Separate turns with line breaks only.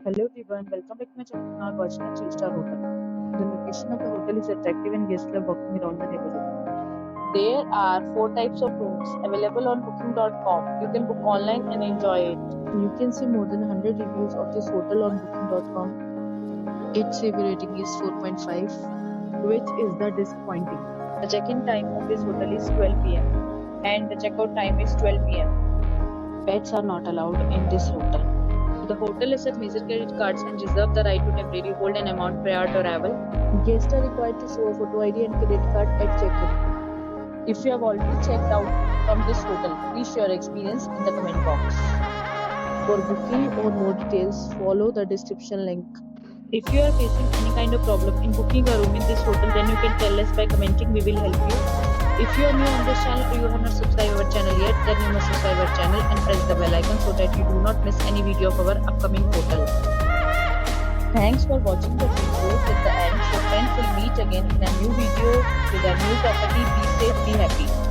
Hello everyone, welcome back to my channel. Now watching a 3-star hotel. The location of the hotel is attractive and guests love walking around the neighborhood. There are 4 types of rooms available on booking.com. You can book online and enjoy it. You can see more than 100 reviews of this hotel on booking.com. Its review rating is 4.5, which is the disappointing. The check-in time of this hotel is 12 p.m. and the checkout time is 12 p.m. Pets are not allowed in this hotel. The hotel accepts major credit cards and reserves the right to temporarily hold an amount prior to arrival. Guests are required to show a photo ID and credit card at check-in. If you have already checked out from this hotel, please share your experience in the comment box. For booking or more details, follow the description link. If you are facing any kind of problem in booking a room in this hotel, then you can tell us by commenting. We will help you. If you are new on this channel or you have not subscribed our channel yet, then you must subscribe our channel and press the bell icon so that you do not miss any video of our upcoming hotel. Thanks for watching the video till the end. So friends, will meet again in a new video with a new property. Be safe, be happy.